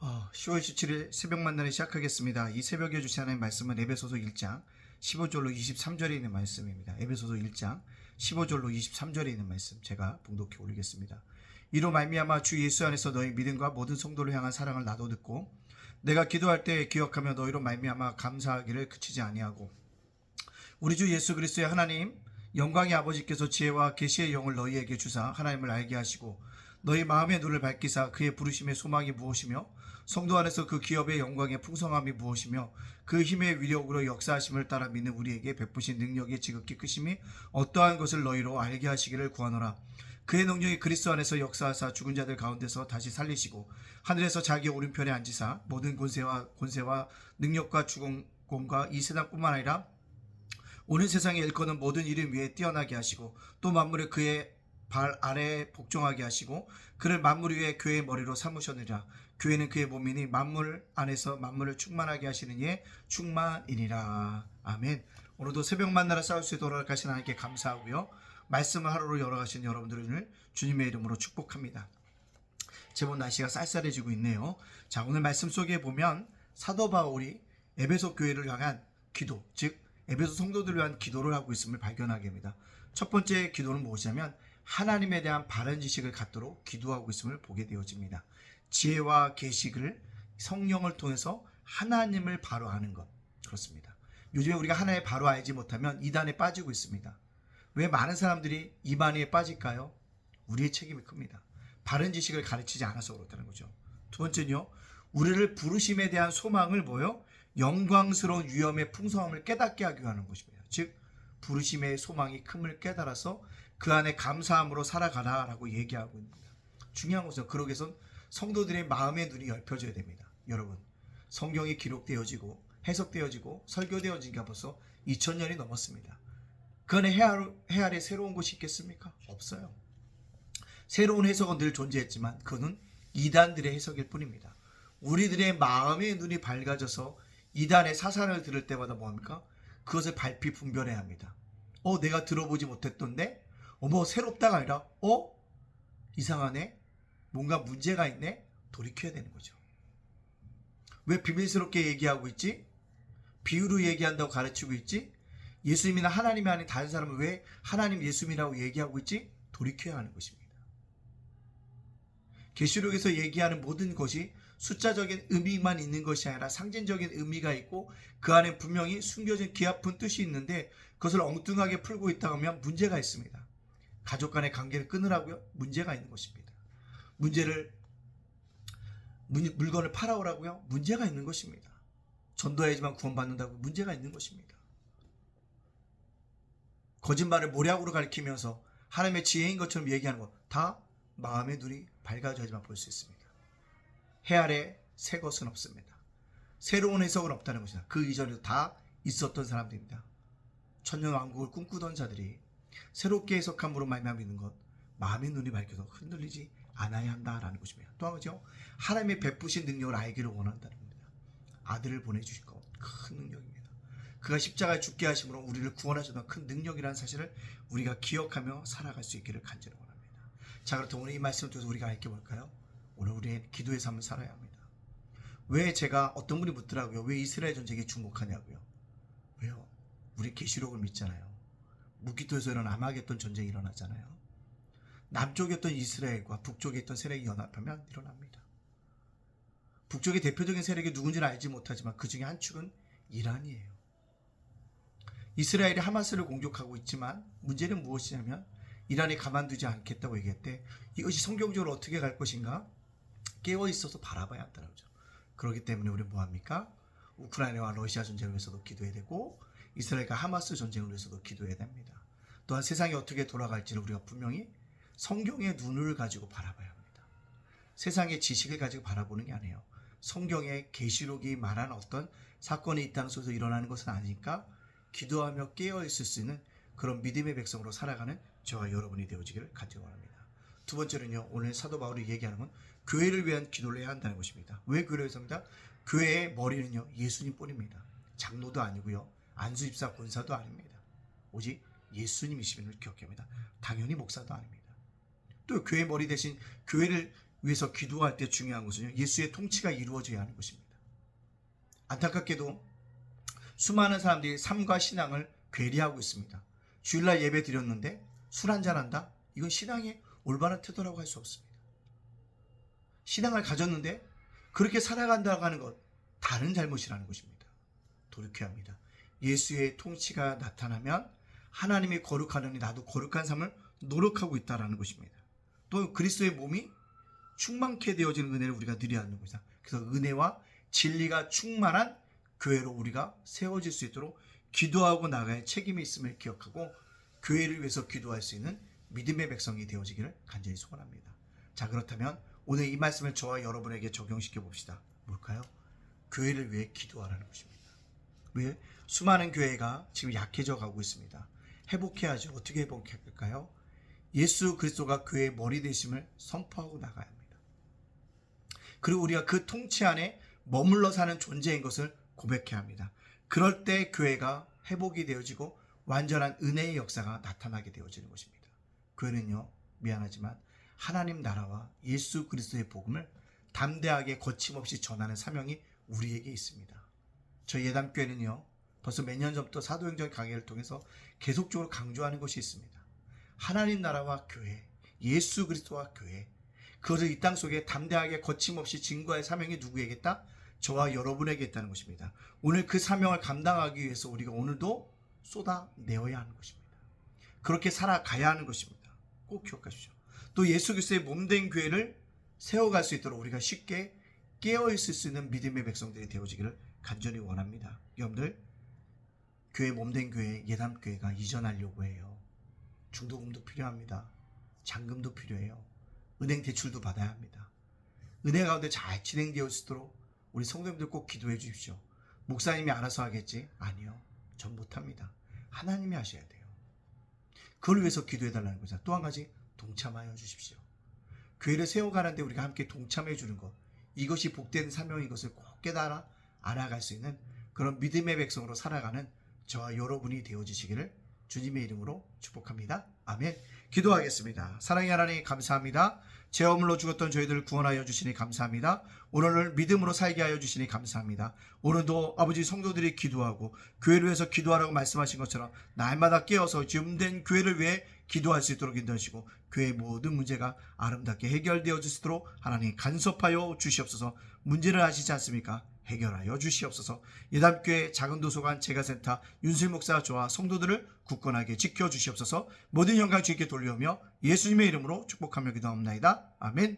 10월 17일 새벽 만나를 시작하겠습니다. 이 새벽에 주신 하나님 말씀은 에베소서 1장 15절로 23절에 있는 말씀입니다. 에베소서 1장 15절로 23절에 있는 말씀 제가 봉독해 올리겠습니다. 이로 말미암아 주 예수 안에서 너희 믿음과 모든 성도를 향한 사랑을 나도 듣고 내가 기도할 때 기억하며 너희로 말미암아 감사하기를 그치지 아니하고 우리 주 예수 그리스도의 하나님 영광의 아버지께서 지혜와 계시의 영을 너희에게 주사 하나님을 알게 하시고 너희 마음의 눈을 밝히사 그의 부르심의 소망이 무엇이며 성도 안에서 그 기업의 영광의 풍성함이 무엇이며 그 힘의 위력으로 역사하심을 따라 믿는 우리에게 베푸신 능력의 지극히 크심이 어떠한 것을 너희로 알게 하시기를 구하노라. 그의 능력이 그리스도 안에서 역사하사 죽은 자들 가운데서 다시 살리시고 하늘에서 자기 오른편에 앉으사 모든 권세와 능력과 주공과 이 세상뿐만 아니라 오는 세상에 일컫는 모든 이름 위에 뛰어나게 하시고 또 만물을 그의 발 아래에 복종하게 하시고 그를 만물 위에 교회의 머리로 삼으셨느니라. 교회는 그의 몸이니 만물 안에서 만물을 충만하게 하시는 이의 충만이니라. 아멘. 오늘도 새벽 만나러 싸울 수 있도록 돌아가신 하나님께 감사하고요. 말씀을 하루로 열어가신 여러분들을 주님의 이름으로 축복합니다. 제법 날씨가 쌀쌀해지고 있네요. 자, 오늘 말씀 속에 보면 사도 바울이 에베소 교회를 향한 기도, 즉 에베소 성도들을 위한 기도를 하고 있음을 발견하게 됩니다. 첫 번째 기도는 무엇이냐면 하나님에 대한 바른 지식을 갖도록 기도하고 있음을 보게 되어집니다. 지혜와 계시를 성령을 통해서 하나님을 바로 아는 것, 그렇습니다. 요즘에 우리가 하나님을 바로 알지 못하면 이단에 빠지고 있습니다. 왜 많은 사람들이 이단에 빠질까요? 우리의 책임이 큽니다. 바른 지식을 가르치지 않아서 그렇다는 거죠. 두 번째는요, 우리를 부르심에 대한 소망을 영광스러운 위엄의 풍성함을 깨닫게 하기 위한 것입니다. 즉 부르심의 소망이 큼을 깨달아서 그 안에 감사함으로 살아가라라고 얘기하고 있습니다. 중요한 것은 그러기 위해선 성도들의 마음의 눈이 열펴져야 됩니다. 여러분, 성경이 기록되어지고 해석되어지고 설교되어진 게 벌써 2000년이 넘었습니다. 그 안에 해 아래 새로운 것이 있겠습니까? 없어요. 새로운 해석은 늘 존재했지만 그는 이단들의 해석일 뿐입니다. 우리들의 마음의 눈이 밝아져서 이단의 사상을 들을 때마다 뭐합니까? 그것을 발피 분별해야 합니다. 내가 들어보지 못했던데? 새롭다가 아니라 이상하네? 뭔가 문제가 있네? 돌이켜야 되는 거죠. 왜 비밀스럽게 얘기하고 있지? 비유로 얘기한다고 가르치고 있지? 예수님이나 하나님이 아닌 다른 사람은 왜 하나님 예수님이라고 얘기하고 있지? 돌이켜야 하는 것입니다. 계시록에서 얘기하는 모든 것이 숫자적인 의미만 있는 것이 아니라 상징적인 의미가 있고 그 안에 분명히 숨겨진 기아픈 뜻이 있는데 그것을 엉뚱하게 풀고 있다 하면 문제가 있습니다. 가족 간의 관계를 끊으라고요? 문제가 있는 것입니다. 물건을 팔아오라고요? 문제가 있는 것입니다. 전도해야지만 구원받는다고 문제가 있는 것입니다. 거짓말을 모략으로 가리키면서 하나님의 지혜인 것처럼 얘기하는 것 다 마음의 눈이 밝아져야지만 볼 수 있습니다. 해 아래 새 것은 없습니다. 새로운 해석은 없다는 것이다. 그 이전에도 다 있었던 사람들입니다. 천년왕국을 꿈꾸던 자들이 새롭게 해석함으로 말미암아 있는 것, 마음의 눈이 밝혀서 흔들리지 않아야 한다라는 것입니다. 또 한 가지요, 하나님의 베푸신 능력을 알기를 원한다는 겁니다. 아들을 보내주신 것, 큰 능력입니다. 그가 십자가에 죽게 하심으로 우리를 구원하셨던 큰 능력이라는 사실을 우리가 기억하며 살아갈 수 있기를 간절히 원합니다. 자, 그렇다면 오늘 이 말씀을 통해서 우리가 알게 뭘까요? 오늘 우리의 기도의 삶을 살아야 합니다. 왜 제가 어떤 분이 묻더라고요. 왜 이스라엘 전쟁에 주목하냐고요. 왜요? 우리 계시록을 믿잖아요. 무기토에서 일어난 아마겟돈 전쟁이 일어나잖아요. 남쪽에 있던 이스라엘과 북쪽에 있던 세력이 연합하면 일어납니다. 북쪽의 대표적인 세력이 누군지는 알지 못하지만 그 중에 한 축은 이란이에요. 이스라엘이 하마스를 공격하고 있지만 문제는 무엇이냐면 이란이 가만두지 않겠다고 얘기했대. 이것이 성경적으로 어떻게 갈 것인가? 깨어있어서 바라봐야 한다는 거죠. 그렇기 때문에 우리는 뭐합니까? 우크라이나와 러시아 전쟁을 위해서도 기도해야 되고 이스라엘과 하마스 전쟁을 위해서도 기도해야 됩니다. 또한 세상이 어떻게 돌아갈지를 우리가 분명히 성경의 눈을 가지고 바라봐야 합니다. 세상의 지식을 가지고 바라보는 게 아니에요. 성경의 계시록이 말하는 어떤 사건이 이 땅 속에서 일어나는 것은 아니니까 기도하며 깨어있을 수 있는 그런 믿음의 백성으로 살아가는 저와 여러분이 되어지기를 간절히 원합니다. 두 번째는요, 오늘 사도 바울이 얘기하는 건 교회를 위한 기도를 해야 한다는 것입니다. 왜 교회를 위해서입니다? 교회의 머리는요, 예수님 뿐입니다. 장로도 아니고요, 안수집사 권사도 아닙니다. 오직 예수님이심을 기억합니다. 당연히 목사도 아닙니다. 또 교회 머리 대신 교회를 위해서 기도할 때 중요한 것은요, 예수의 통치가 이루어져야 하는 것입니다. 안타깝게도 수많은 사람들이 삶과 신앙을 괴리하고 있습니다. 주일날 예배 드렸는데 술 한잔 한다? 이건 신앙의 올바른 태도라고 할 수 없습니다. 신앙을 가졌는데 그렇게 살아간다고 하는 것, 다른 잘못이라는 것입니다. 돌이켜야 합니다. 예수의 통치가 나타나면 하나님이 거룩하느니 나도 거룩한 삶을 노력하고 있다는 것입니다. 또 그리스도의 몸이 충만케 되어지는 은혜를 우리가 누려야 하는 것이다. 그래서 은혜와 진리가 충만한 교회로 우리가 세워질 수 있도록 기도하고 나가야 책임이 있음을 기억하고 교회를 위해서 기도할 수 있는 믿음의 백성이 되어지기를 간절히 소원합니다. 자, 그렇다면 오늘 이 말씀을 저와 여러분에게 적용시켜 봅시다. 뭘까요? 교회를 위해 기도하라는 것입니다. 왜? 수많은 교회가 지금 약해져 가고 있습니다. 회복해야죠. 어떻게 회복할까요? 예수 그리스도가 교회의 머리 되심을 선포하고 나가야 합니다. 그리고 우리가 그 통치 안에 머물러 사는 존재인 것을 고백해야 합니다. 그럴 때 교회가 회복이 되어지고 완전한 은혜의 역사가 나타나게 되어지는 것입니다. 교회는요, 미안하지만 하나님 나라와 예수 그리스도의 복음을 담대하게 거침없이 전하는 사명이 우리에게 있습니다. 저희 예담교회는요, 벌써 몇 년 전부터 사도행전 강의를 통해서 계속적으로 강조하는 것이 있습니다. 하나님 나라와 교회, 예수 그리스도와 교회, 그것을 이 땅 속에 담대하게 거침없이 증거할 사명이 누구에게 있다? 저와 여러분에게 있다는 것입니다. 오늘 그 사명을 감당하기 위해서 우리가 오늘도 쏟아내어야 하는 것입니다. 그렇게 살아가야 하는 것입니다. 꼭 기억하십시오. 또 예수 그리스도의 몸된 교회를 세워갈 수 있도록 우리가 쉽게 깨어있을 수 있는 믿음의 백성들이 되어지기를 간절히 원합니다. 여러분들, 교회 몸된 교회, 예담교회가 이전하려고 해요. 중도금도 필요합니다. 잔금도 필요해요. 은행 대출도 받아야 합니다. 은혜 가운데 잘 진행되어 있도록 우리 성도님들 꼭 기도해 주십시오. 목사님이 알아서 하겠지? 아니요. 전 못합니다. 하나님이 하셔야 돼요. 그걸 위해서 기도해 달라는 거죠. 또 한 가지, 동참하여 주십시오. 교회를 세워가는데 우리가 함께 동참해 주는 것, 이것이 복된 사명인 것을 꼭 깨달아 알아갈 수 있는 그런 믿음의 백성으로 살아가는 저와 여러분이 되어주시기를 주님의 이름으로 축복합니다. 아멘. 기도하겠습니다. 사랑의 하나님, 감사합니다. 죄 허물로 죽었던 저희들을 구원하여 주시니 감사합니다. 오늘을 믿음으로 살게 하여 주시니 감사합니다. 오늘도 아버지 성도들이 기도하고 교회를 위해서 기도하라고 말씀하신 것처럼 날마다 깨어서 지음된 교회를 위해 기도할 수 있도록 인도하시고 교회의 모든 문제가 아름답게 해결되어 주시도록 하나님 간섭하여 주시옵소서. 문제를 아시지 않습니까? 해결하여 주시옵소서. 예담교회 작은 도서관 제가센터 윤수일 목사 저와 성도들을 굳건하게 지켜주시옵소서. 모든 영광 주님께 돌려오며 예수님의 이름으로 축복하며 기도합니다. 아멘.